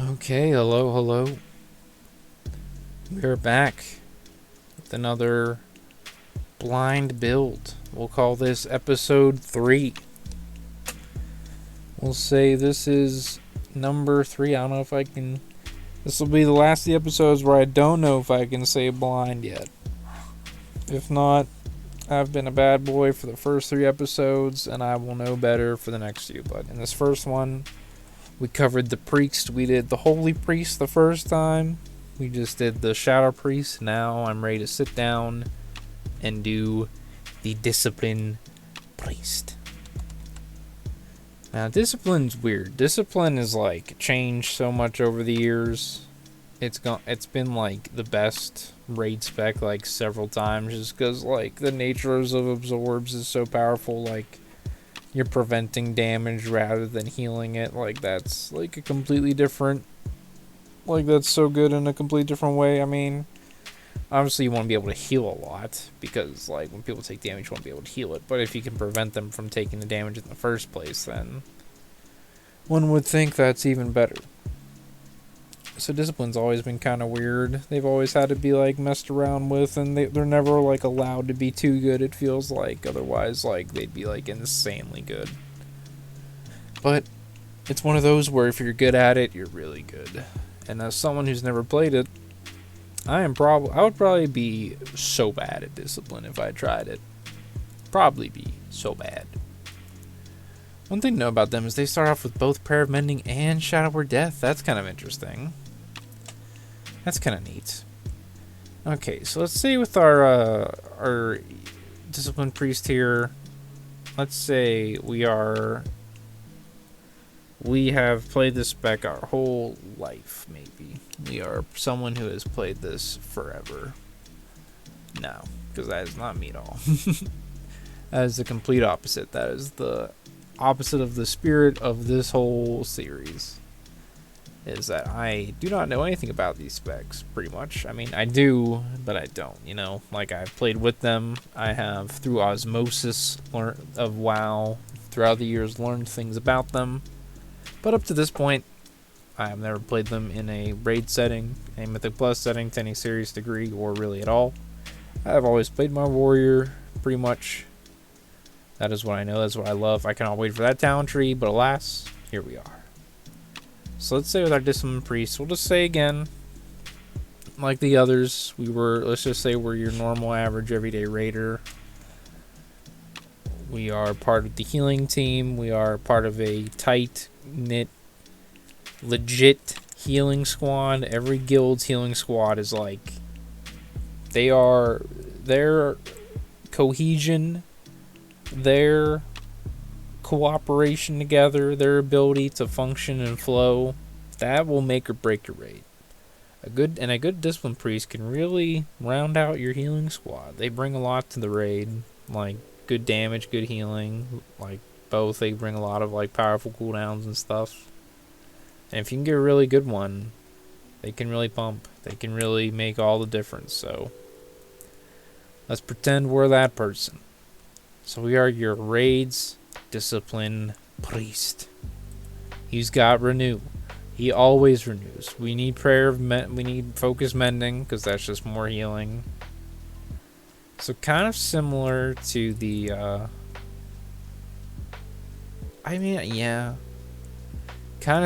Okay, hello. We're back with another blind build. We'll call this episode 3. We'll say this is number 3. I don't know if I can. This will be the last of the episodes where I don't know if I can say blind yet. If not, I've been a bad boy for the first 3 episodes, and I will know better for the next few. But in this first one, we covered the priest. We did the holy priest the first time. We just did the shadow priest. Now I'm ready to sit down and do the discipline priest. Now discipline's weird. Discipline is like changed so much over the years. It's been like the best raid spec like several times just because like the natures of absorbs is so powerful. Like you're preventing damage rather than healing it. Like that's like a completely different. Like that's so good in a completely different way. I mean, obviously you want to be able to heal a lot because like when people take damage, you want to be able to heal it. But if you can prevent them from taking the damage in the first place, then one would think that's even better. So discipline's always been kind of weird. They've always had to be like messed around with, and they're never like allowed to be too good. It feels like otherwise like they'd be like insanely good. But it's one of those where if you're good at it, you're really good. And as someone who's never played it, I would probably be so bad at discipline if I tried it. Probably be so bad. One thing to know about them is they start off with both Prayer of Mending and Shadow or Death. That's kind of interesting. That's kind of neat. Okay, so let's say with our discipline priest here, let's say we have played this spec our whole life, maybe. We are someone who has played this forever. No, because that is not me at all. That is the complete opposite. That is the opposite of the spirit of this whole series. Is that I do not know anything about these specs, pretty much. I mean, I do, but I don't, you know? Like, I've played with them. I have, through osmosis of WoW, throughout the years, learned things about them. But up to this point, I have never played them in a raid setting, a Mythic Plus setting to any serious degree, or really at all. I've always played my warrior, pretty much. That is what I know, that's what I love. I cannot wait for that talent tree, but alas, here we are. So let's say with our Discipline Priest, we'll just say again, like the others, let's just say we're your normal, average, everyday raider. We are part of the healing team. We are part of a tight-knit, legit healing squad. Every guild's healing squad is like, their cohesion, their cooperation together, their ability to function and flow, that will make or break your raid. A good discipline priest can really round out your healing squad. They bring a lot to the raid, like good damage, good healing, like both. They bring a lot of like powerful cooldowns and stuff. And if you can get a really good one, they can really pump. They can really make all the difference. So let's pretend we're that person. So we are your raid's discipline priest. He's got renew. He always renews. We need we need focus mending because that's just more healing. So kind of similar to the kind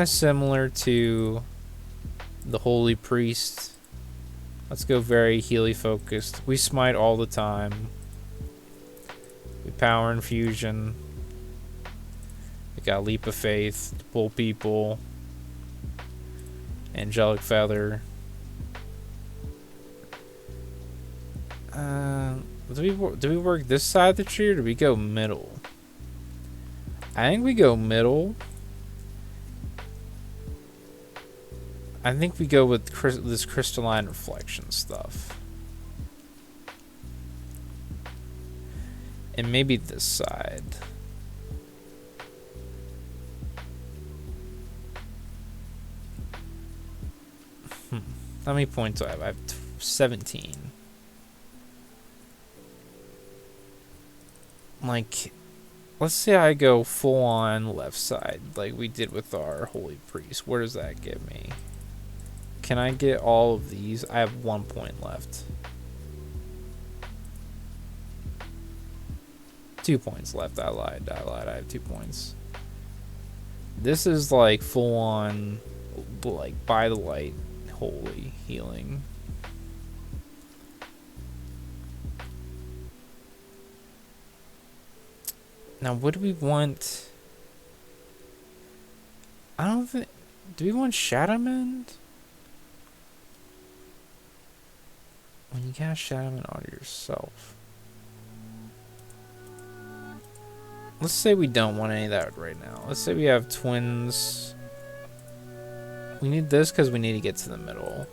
of similar to the holy priest. Let's go very healy focused. We smite all the time. We power infusion. We got leap of faith to pull people. Angelic feather. Do we work this side of the tree or do we go middle? I think we go middle. I think we go with this crystalline reflection stuff. And maybe this side. How many points do I have? I have 17. Like, Let's say I go full on left side, like we did with our Holy Priest. Where does that get me? Can I get all of these? I have 1 point left. 2 points left. I lied. I have 2 points. This is like full on, like by the light, holy healing. Now, what do we want? I don't think. Do we want Shadow Mend? When you cast Shadow Mend on yourself. Let's say we don't want any of that right now. Let's say we have twins. We need this because we need to get to the middle.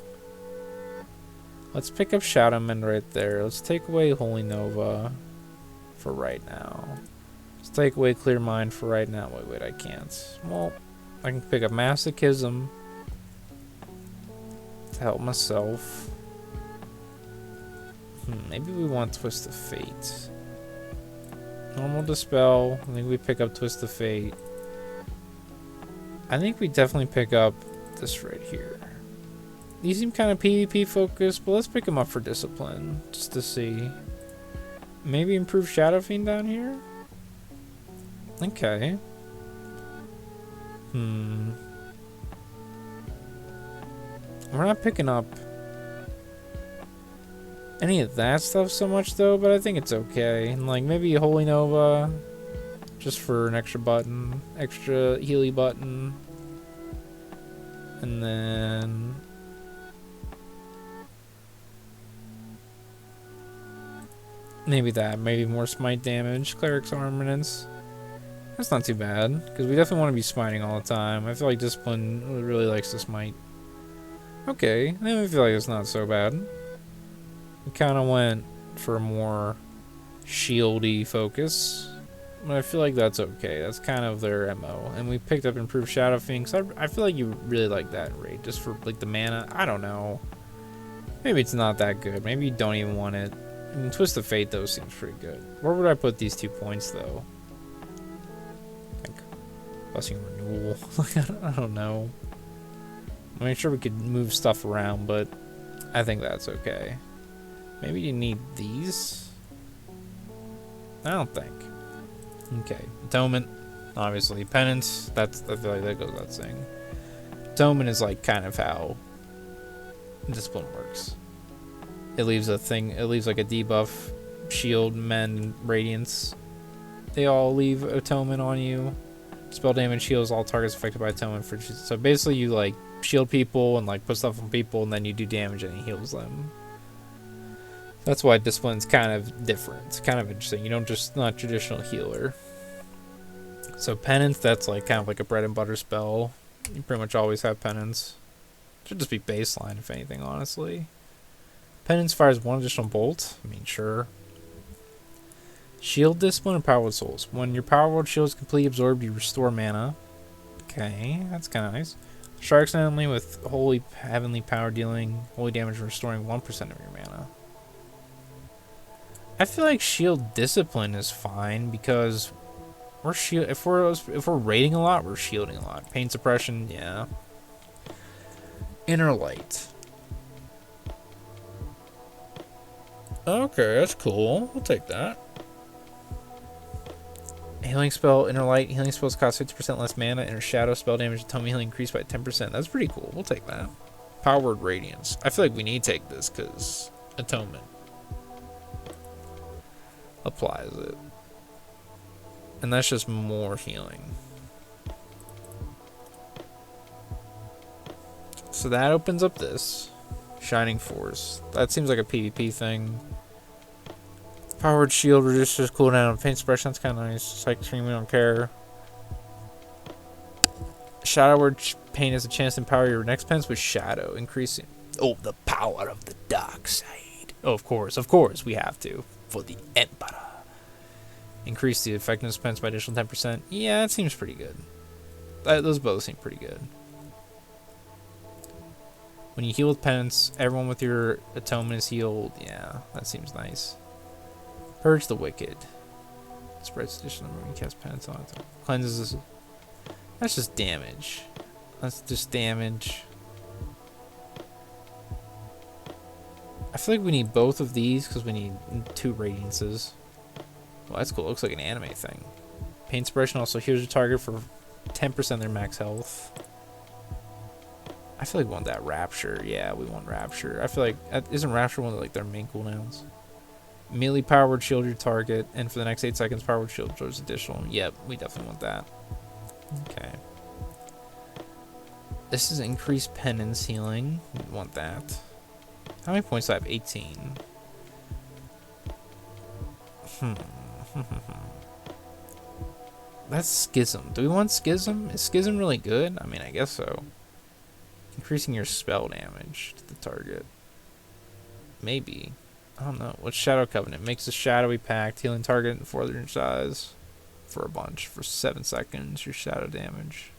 Let's pick up Shadow Mend right there. Let's take away Holy Nova for right now. Let's take away Clear Mind for right now. Wait, I can't. Well, I can pick up Masochism to help myself. Maybe we want Twist of Fate. Normal Dispel. I think we pick up Twist of Fate. I think we definitely pick up this right here. These seem kind of PvP focused, but let's pick them up for Discipline, just to see. Maybe improve Shadow Fiend down here? Okay. We're not picking up any of that stuff so much though, but I think it's okay. Like maybe Holy Nova, just for an extra button, extra Healy button. And then maybe that, maybe more smite damage, Cleric's Armaments. That's not too bad, because we definitely want to be smiting all the time. I feel like Discipline really likes to smite. Okay, then I feel like it's not so bad. We kind of went for a more shieldy focus, but I feel like that's okay. That's kind of their MO. And we picked up Improved Shadow Fiend, so I feel like you really like that raid, just for like the mana. I don't know. Maybe it's not that good. Maybe you don't even want it. I mean, Twist of Fate though seems pretty good. Where would I put these 2 points though? Like Blessing Renewal. I don't know. I mean, sure we could move stuff around, but I think that's okay. Maybe you need these? I don't think. Okay. Atonement, obviously. Penance, I feel like that goes without saying. Atonement is like kind of how Discipline works. It leaves like a debuff, shield, mend, radiance. They all leave atonement on you. Spell damage heals all targets affected by atonement so basically you like shield people and like put stuff on people and then you do damage and it heals them. That's why Discipline's kind of different. It's kind of interesting. You don't just not traditional healer. So Penance, that's like kind of like a bread and butter spell. You pretty much always have Penance. Should just be baseline if anything, honestly. Penance fires 1 additional bolt. I mean, sure. Shield Discipline and Power Word Souls. When your Power Word shield is completely absorbed, you restore mana. Okay, that's kind of nice. Strikes enemy with Holy Heavenly Power, dealing holy damage and restoring 1% of your mana. I feel like Shield Discipline is fine because if we're raiding a lot, we're shielding a lot. Pain Suppression, yeah. Inner Light. Okay, that's cool. We'll take that. Healing spell, Inner Light. Healing spells cost 50% less mana. Inner Shadow spell damage, atonement healing increased by 10%. That's pretty cool. We'll take that. Power Word Radiance. I feel like we need to take this because Atonement applies it. And that's just more healing. So that opens up this. Shining Force. That seems like a PvP thing. Powered Shield reduces cooldown. Pain Suppression, that's kind of nice. Psychic Scream, we don't care. Shadow Word Pain has a chance to empower your next penance with Shadow, increasing. Oh, the power of the dark side. Oh, of course, we have to. For the Emperor. Increase the effectiveness penance by additional 10%. Yeah, that seems pretty good. Those both seem pretty good. When you heal with penance, everyone with your atonement is healed. Yeah, that seems nice. Purge the Wicked. Spreads additional number when you cast penance on it. Cleanses this. That's just damage. That's just damage. I feel like we need both of these because we need 2 radiances. Well, that's cool. It looks like an anime thing. Pain suppression also heals your target for 10% of their max health. I feel like we want that Rapture. Yeah, we want Rapture. I feel like... Isn't Rapture one of like their main cooldowns? Melee powered shield your target, and for the next 8 seconds, powered shield throws additional. Yep, we definitely want that. Okay. This is increased penance healing. We want that. How many points do I have? 18. That's Schism. Do we want Schism? Is Schism really good? I mean, I guess so. Increasing your spell damage to the target. Maybe. I don't know. What's Shadow Covenant? Makes a shadowy pact, healing target in 4 inch size for a bunch. For 7 seconds, your shadow damage.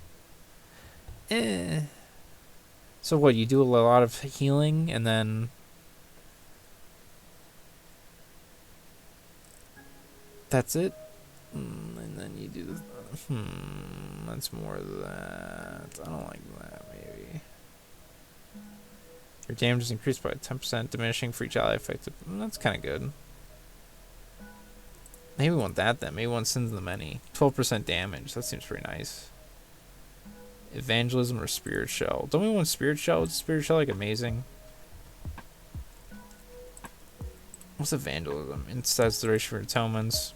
So what, you do a lot of healing and then... That's it? And then you do the... That's more of that. I don't like that, maybe. Your damage is increased by 10%, diminishing for each ally effective. That's kind of good. Maybe we want that then. Maybe we want Sins of the Many. 12% damage. That seems pretty nice. Evangelism or Spirit Shell. Don't we want Spirit Shell? Is Spirit Shell like amazing? What's Evangelism? Instead duration for atonements.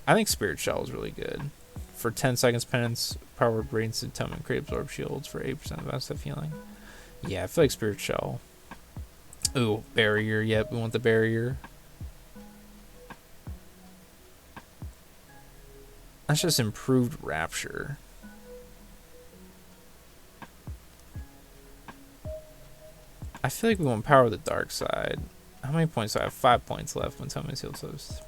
I think Spirit Shell is really good. For 10 seconds penance, powered radiance atonement, create absorb shields for 8% of SF healing. Yeah, I feel like Spirit Shell. Ooh, barrier. Yep, we want the barrier. That's just improved Rapture. I feel like we want Power of the Dark Side. How many points do I have? 5 points left when Atonement Seal closed.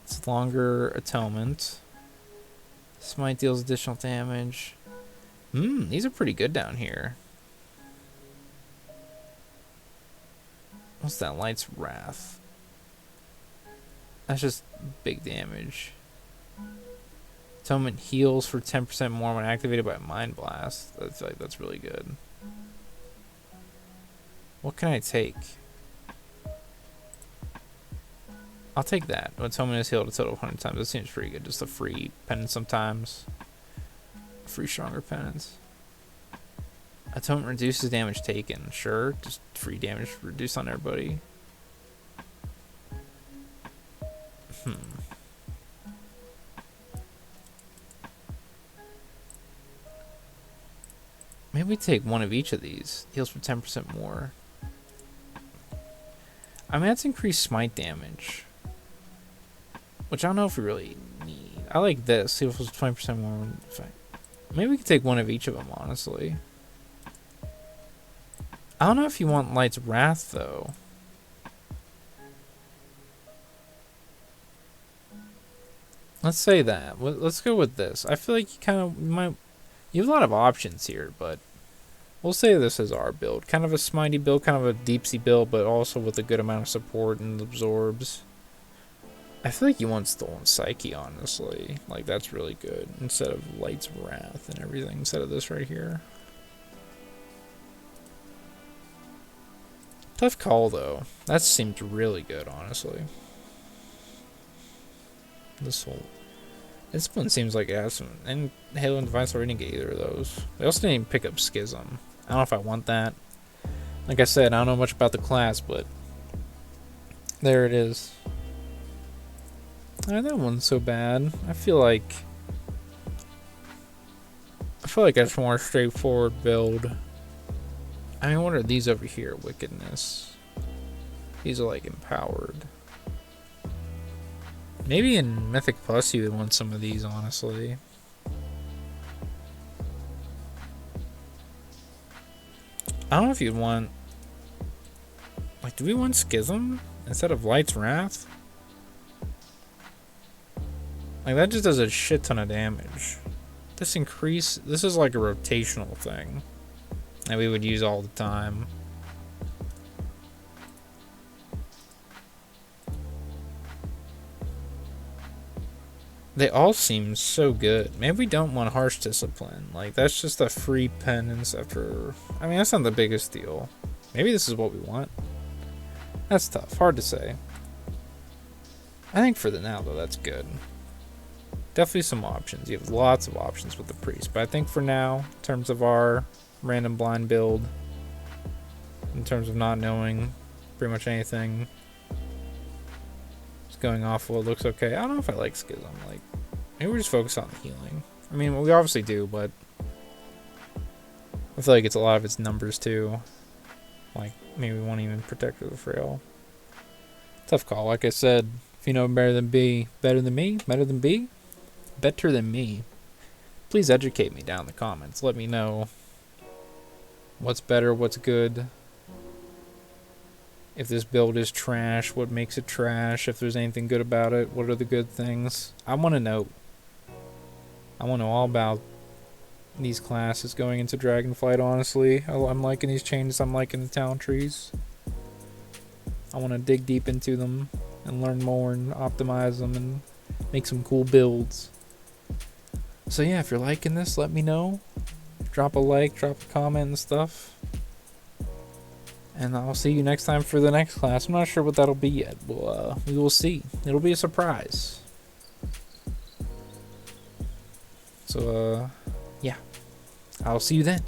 It's longer Atonement. Smite deals additional damage. These are pretty good down here. What's that? Light's Wrath. That's just big damage. Atonement heals for 10% more when activated by Mind Blast. I feel like that's really good. What can I take? I'll take that. Atonement is healed a total of 100 times. That seems pretty good. Just a free penance sometimes. Free stronger penance. Atonement reduces damage taken. Sure. Just free damage reduced on everybody. Maybe we take one of each of these. Heals for 10% more. I mean, that's increased smite damage. Which I don't know if we really need. I like this. Heals for 20% more. Maybe we could take one of each of them, honestly. I don't know if you want Light's Wrath, though. Let's say that. Let's go with this. I feel like you kind of might... You have a lot of options here, but... We'll say this is our build. Kind of a smitey build, kind of a deep sea build, but also with a good amount of support and absorbs. I feel like you want Stolen Psyche, honestly. Like, that's really good. Instead of Light's Wrath and everything. Instead of this right here. Tough call, though. That seemed really good, honestly. This one seems like it has some... And Halo and Divine Sword didn't get either of those. They also didn't even pick up Schism. I don't know if I want that. Like I said, I don't know much about the class, but... There it is. That one's so bad. I feel like it's a more straightforward build. I mean, what are these over here? Wickedness. These are like empowered. Maybe in Mythic Plus you would want some of these, honestly. I don't know if you'd want... Like, do we want Schism instead of Light's Wrath? Like, that just does a shit ton of damage. This is like a rotational thing. that we would use all the time. They all seem so good. Maybe we don't want harsh discipline. Like, that's just a free penance after... I mean, that's not the biggest deal. Maybe this is what we want. That's tough. Hard to say. I think for the now, though, that's good. Definitely some options. You have lots of options with the priest. But I think for now, in terms of our random blind build, in terms of not knowing pretty much anything, going off what looks okay. I don't know if I like Schism. Like, maybe we're just focused on the healing. I mean, we obviously do, but I feel like it's a lot of its numbers too. Like, maybe we won't even protect the frail. Tough call. Like I said, if you know better than B, better than me, better than B, better than me, please educate me down in the comments. Let me know what's better, what's good. If this build is trash, what makes it trash? If there's anything good about it, what are the good things? I want to know. I want to know all about these classes going into Dragonflight, honestly. I'm liking these changes. I'm liking the talent trees. I want to dig deep into them and learn more and optimize them and make some cool builds. So yeah, if you're liking this, let me know. Drop a like, drop a comment and stuff. And I'll see you next time for the next class. I'm not sure what that'll be yet. We will see. It'll be a surprise. So, yeah. I'll see you then.